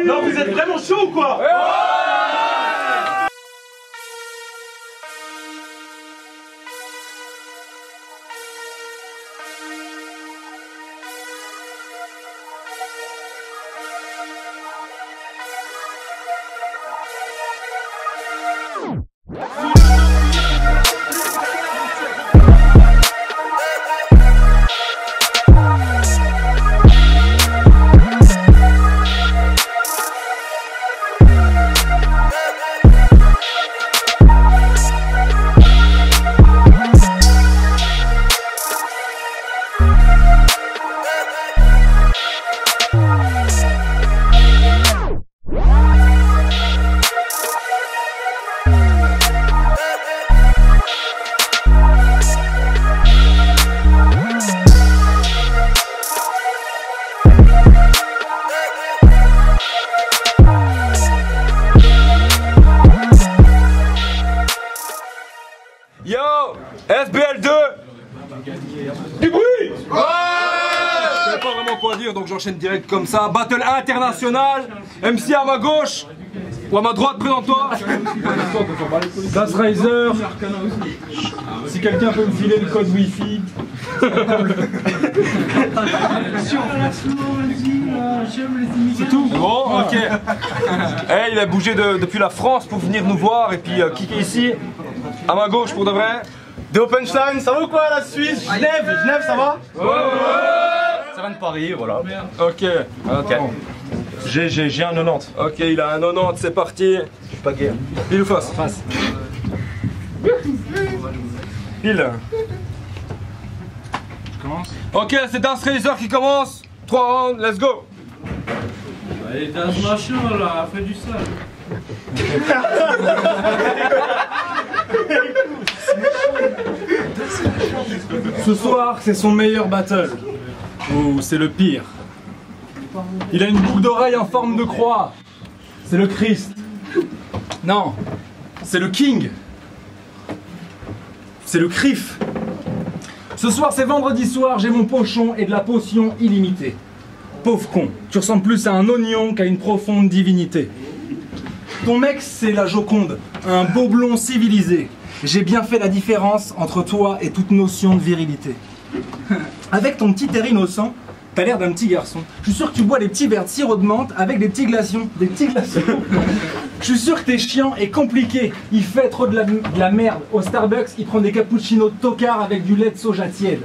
Non, vous êtes vraiment chaud ou quoi? Yo, SBL2. Du bruit. Ouais. Je sais pas vraiment quoi dire, donc j'enchaîne direct comme ça. Battle international. MC à ma gauche. Ou à ma droite, présente-toi. Das Riser. Si quelqu'un peut me filer le code Wi-Fi. C'est tout. Bon, ok. Hey, il a bougé depuis la France pour venir nous voir et puis kicker ici. À ma gauche pour de vrai. Des punchlines, ça va ou quoi la Suisse? Genève, ça va? Ça vient de Paris, voilà. Ok. J'ai un 90. Ok, il a un 90, c'est parti. Je suis pas gay. Pile ou face? Face. Pile. Je commence. Ok, c'est Das Riser qui commence. 3 rounds, let's go. Allez, Das machin là, fais du sale. Ce soir, c'est son meilleur battle. Ou c'est le pire. Il a une boucle d'oreille en forme de croix. C'est le Christ. Non, c'est le King. C'est le Crif. Ce soir, c'est vendredi soir, j'ai mon pochon et de la potion illimitée. Pauvre con, tu ressembles plus à un oignon qu'à une profonde divinité. Ton mec, c'est la Joconde, un beau blond civilisé. J'ai bien fait la différence entre toi et toute notion de virilité. Avec ton petit air innocent, t'as l'air d'un petit garçon. Je suis sûr que tu bois des petits verres de sirop de menthe avec des petits glaçons. Des petits glaçons. Je suis sûr que t'es chiant et compliqué. Il fait trop de la merde. Au Starbucks, il prend des cappuccinos tocard avec du lait de soja tiède.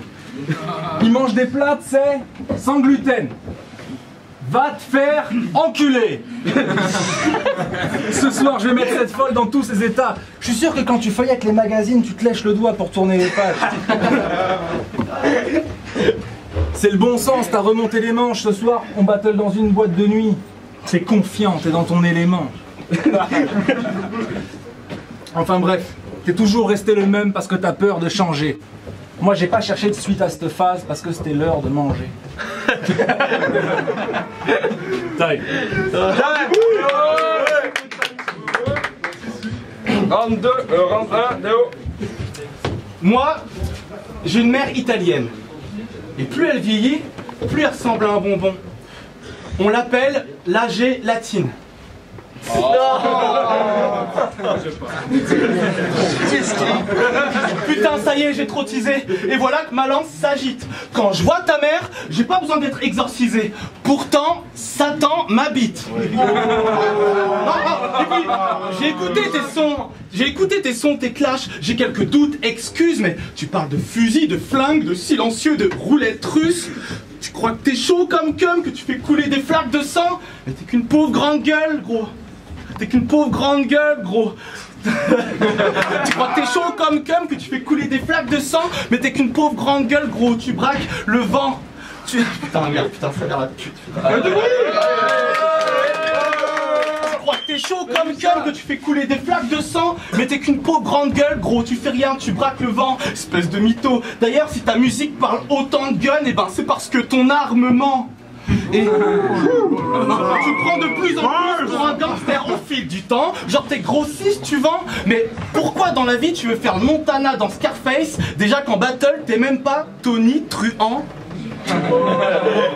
Il mange des plats, tu sais, sans gluten. Va te faire enculer. Ce soir, je vais mettre cette folle dans tous ses états. Je suis sûr que quand tu feuillettes les magazines, tu te lèches le doigt pour tourner les pages. C'est le bon sens, t'as remonté les manches. Ce soir, on battle dans une boîte de nuit. T'es confiant, t'es dans ton élément. Enfin bref, t'es toujours resté le même parce que t'as peur de changer. Moi, j'ai pas cherché de suite à cette phase parce que c'était l'heure de manger. Taille. Round 2, round 1, Déo. Moi, j'ai une mère italienne. Et plus elle vieillit, plus elle ressemble à un bonbon. On l'appelle l'AG latine. Putain, ça y est, j'ai trop teasé. Et voilà que ma lance s'agite. Quand je vois ta mère, j'ai pas besoin d'être exorcisé. Pourtant, Satan m'habite. Et puis, j'ai écouté tes sons, tes clashs. J'ai quelques doutes, excuses, mais tu parles de fusil, de flingue, de silencieux, de roulette russe. Tu crois que t'es chaud comme cum, que tu fais couler des flaques de sang? Mais t'es qu'une pauvre grande gueule, gros. T'es qu'une pauvre grande gueule, gros. Tu crois que t'es chaud comme cum, que tu fais couler des flaques de sang, mais t'es qu'une pauvre grande gueule, gros. Tu braques le vent. Putain, merde, putain, ça a l'air la pute. Tu crois que t'es chaud comme cum, que tu fais couler des flaques de sang, mais t'es qu'une pauvre grande gueule, gros. Tu fais rien, tu braques le vent, espèce de mytho. D'ailleurs, si ta musique parle autant de gun, et ben c'est parce que ton art me ment. Et tu prends de plus en plus pour un gangster au fil du temps. Genre t'es grossiste, tu vends. Mais pourquoi dans la vie tu veux faire Montana dans Scarface, déjà qu'en battle t'es même pas Tony Truant?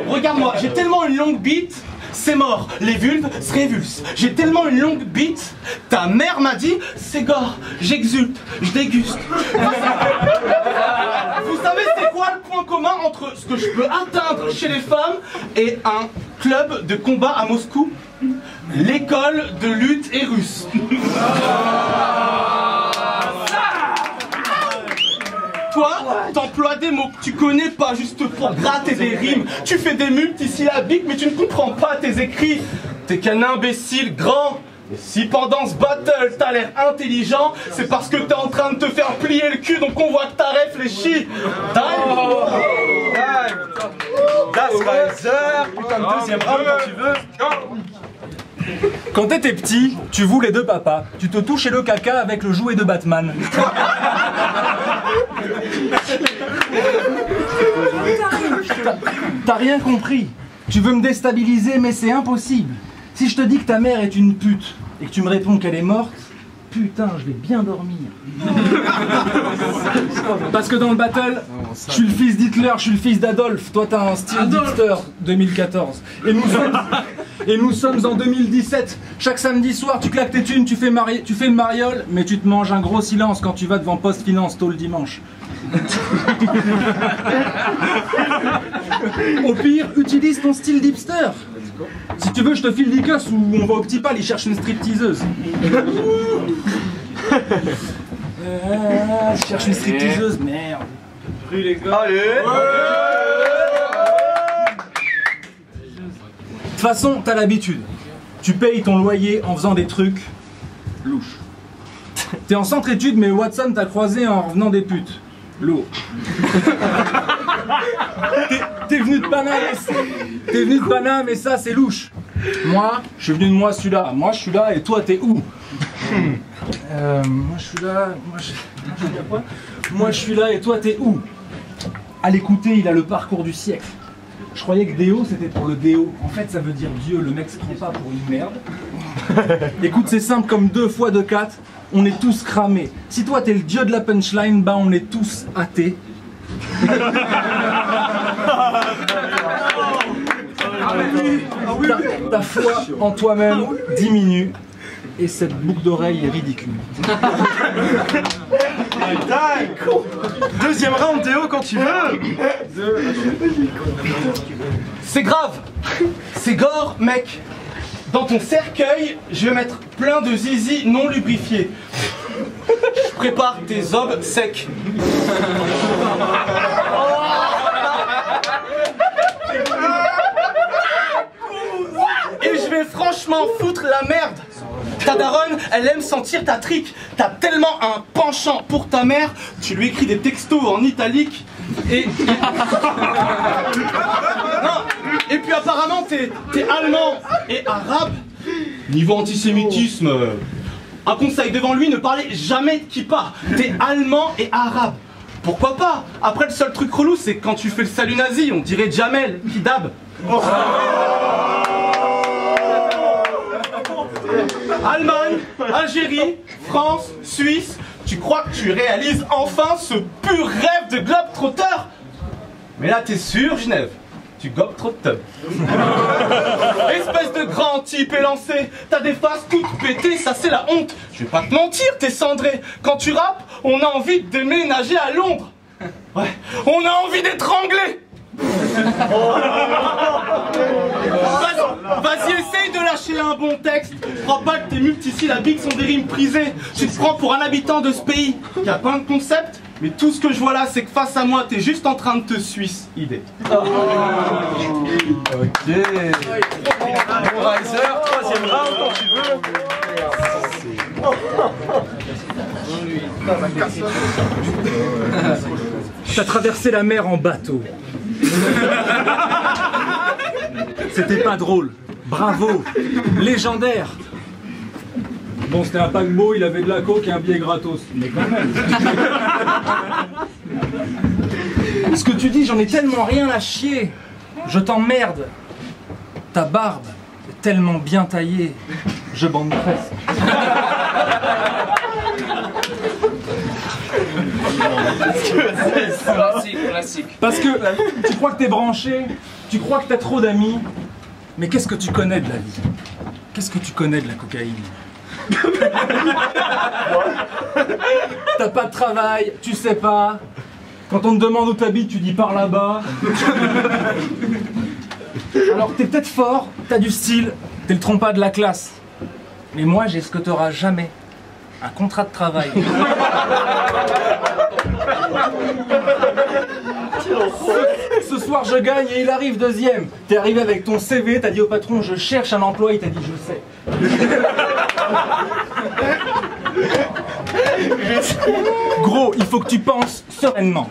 Regarde-moi, j'ai tellement une longue bite c'est mort, les vulves se révulsent. J'ai tellement une longue bite, ta mère m'a dit, c'est gore, j'exulte, je déguste. Vous savez c'est quoi le point commun entre ce que je peux atteindre chez les femmes et un club de combat à Moscou? L'école de lutte est russe. Toi, t'emploies des mots que tu connais pas juste pour gratter des rimes. Tu fais des multisyllabiques mais tu ne comprends pas tes écrits. T'es qu'un imbécile grand. Et si pendant ce battle t'as l'air intelligent, c'est parce que t'es en train de te faire plier le cul, donc on voit que t'as réfléchi. Time. Das Reiser, putain de deuxième round quand tu veux. Quand t'étais petit, tu voulais deux papas. Tu te touchais le caca avec le jouet de Batman. T'as rien compris. Tu veux me déstabiliser, mais c'est impossible. Si je te dis que ta mère est une pute et que tu me réponds qu'elle est morte, putain, je vais bien dormir. Parce que dans le battle, je suis le fils d'Hitler, je suis le fils d'Adolphe. Toi, t'as un style d'Hipster 2014. Et nous sommes en 2017. Chaque samedi soir, tu claques tes thunes, tu fais une mariole, mais tu te manges un gros silence quand tu vas devant Post Finance tôt le dimanche. Au pire, utilise ton style d'hipster. Si tu veux, je te file l'Icos ou on va au Petit Pal, il cherche une stripteaseuse. Je cherche une stripteaseuse, merde. Pris les gars. Allez. De toute façon, t'as l'habitude. Tu payes ton loyer en faisant des trucs louches. T'es en centre-études, mais Watson t'a croisé en revenant des putes. Lourd. T'es venu de Paname et ça c'est louche. Moi, je suis venu de moi celui-là. Moi je suis là et toi t'es où? Moi je suis là. Moi je suis là et toi t'es où? À l'écouter, il a le parcours du siècle. Je croyais que Déo c'était pour le déo. En fait ça veut dire Dieu, le mec se prend pas pour une merde. Écoute, c'est simple comme 2 x 2 4. On est tous cramés. Si toi t'es le dieu de la punchline, bah on est tous athées. Ta foi en toi-même diminue et cette boucle d'oreille est ridicule. Deuxième round, Théo, quand tu veux. C'est grave. C'est gore, mec. Dans ton cercueil, je vais mettre plein de zizi non lubrifiés. Je prépare tes obs secs. Et je vais franchement foutre la merde. Ta daronne, elle aime sentir ta trique. T'as tellement un penchant pour ta mère, tu lui écris des textos en italique. Et puis apparemment t'es allemand et arabe. Niveau antisémitisme, un conseil devant lui, ne parlez jamais de kippa. T'es allemand et arabe. Pourquoi pas? Après, le seul truc relou, c'est quand tu fais le salut nazi, on dirait Jamel, Kidab. Allemagne, Algérie, France, Suisse, tu crois que tu réalises enfin ce pur rêve de globe-trotter? Mais là, t'es sûr, Genève, tu gobes trop de tub. Espèce de grand type élancé, t'as des faces toutes pétées, ça c'est la honte. Je vais pas te mentir, t'es cendré. Quand tu rappes, on a envie de déménager à Londres. Ouais, on a envie d'étrangler. Vas-y, essaye de lâcher un bon texte. Crois pas que tes multisyllabiques sont des rimes prisées. Tu te prends pour un habitant de ce pays qui a plein de concepts, mais tout ce que je vois là, c'est que face à moi, t'es juste en train de te suicider. Ok. Bon Reiser, troisième round quand tu veux. T'as traversé la mer en bateau. C'était pas drôle. Bravo. Légendaire. Bon, c'était un paquebot, il avait de la coke et un billet gratos. Mais quand même. Ce que tu dis, j'en ai tellement rien à chier. Je t'emmerde. Ta barbe est tellement bien taillée. Je bande presque. Classique, classique. Parce que tu crois que t'es branché, tu crois que t'as trop d'amis, Mais qu'est-ce que tu connais de la vie? Qu'est-ce que tu connais de la cocaïne? T'as pas de travail, tu sais pas. Quand on te demande où t'habites, tu dis par là-bas. Alors t'es peut-être fort, t'as du style, t'es le trompas de la classe. Mais moi j'ai ce que t'auras jamais. Un contrat de travail. Ce soir je gagne et il arrive deuxième. T'es arrivé avec ton CV, t'as dit au patron je cherche un emploi, il t'a dit je sais. Gros, il faut que tu penses sereinement.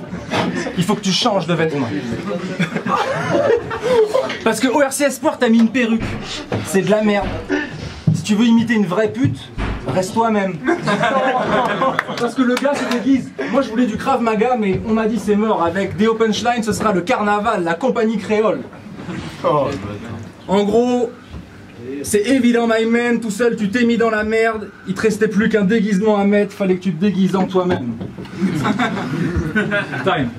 Il faut que tu changes de vêtements. Parce que au RC Espoir t'as mis une perruque. C'est de la merde. Si tu veux imiter une vraie pute, reste toi-même. Parce que le gars se déguise. Moi je voulais du Krav Maga, mais on m'a dit c'est mort. Avec des punchlines, ce sera le carnaval, la compagnie créole. En gros, c'est évident, my man, tout seul tu t'es mis dans la merde. Il te restait plus qu'un déguisement à mettre, fallait que tu te déguises en toi-même. Time.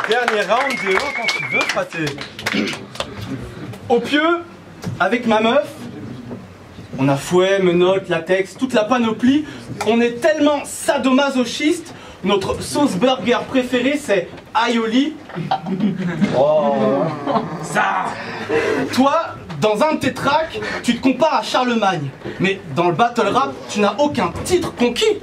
Dernier round, Géo, quand tu veux, fraté. Au pieu, avec ma meuf, on a fouet, menottes, latex, toute la panoplie. On est tellement sadomasochiste. Notre sauce burger préférée, c'est aioli. Oh. Ça. Toi, dans un de tes tracks, tu te compares à Charlemagne. Mais dans le battle rap, tu n'as aucun titre conquis.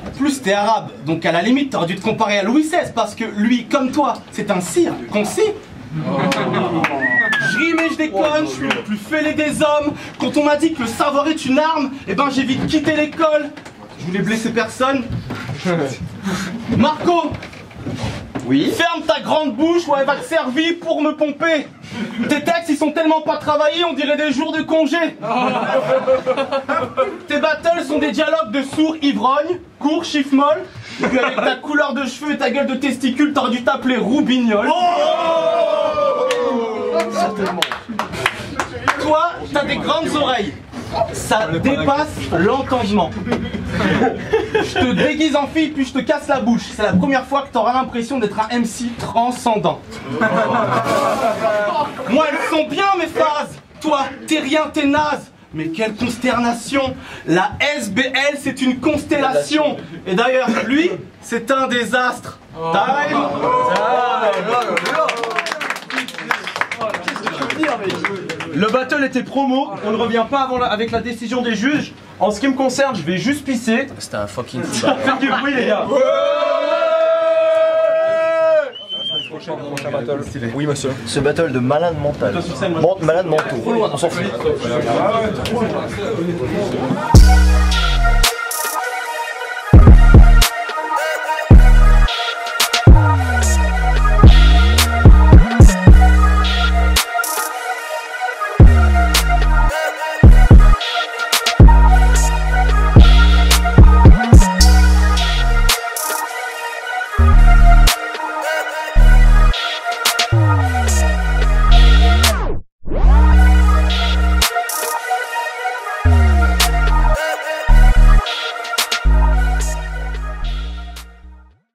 En plus, t'es arabe, donc à la limite, t'aurais dû te comparer à Louis XVI, parce que lui, comme toi, c'est un sire concis. Je rime et je déconne, je suis le plus fêlé des hommes. Quand on m'a dit que le savoir est une arme, eh ben j'ai vite quitté l'école. Je voulais blesser personne. Marco! Oui? Ferme ta grande bouche ou elle va te servir pour me pomper. Tes textes ils sont tellement pas travaillés, on dirait des jours de congé. Tes battles sont des dialogues de sourds ivrognes, courts, chiffres molles. Et puis avec ta couleur de cheveux et ta gueule de testicule, t'aurais dû t'appeler Roubignol. Certainement. Toi, t'as des grandes oreilles. Ça dépasse l'entendement. Je te déguise en fille puis je te casse la bouche. C'est la première fois que t'auras l'impression d'être un MC transcendant. Moi elles sont bien mes phases. Toi t'es rien, t'es naze. Mais quelle consternation. La SBL c'est une constellation. Et d'ailleurs lui c'est un désastre. Time. Le battle était promo, on ne revient pas avant avec la décision des juges. En ce qui me concerne, je vais juste pisser. C'était un fucking Faire du bruit les gars. Prochain battle. Oui monsieur. Ce battle de malade mental. Malade mental. On s'en fout.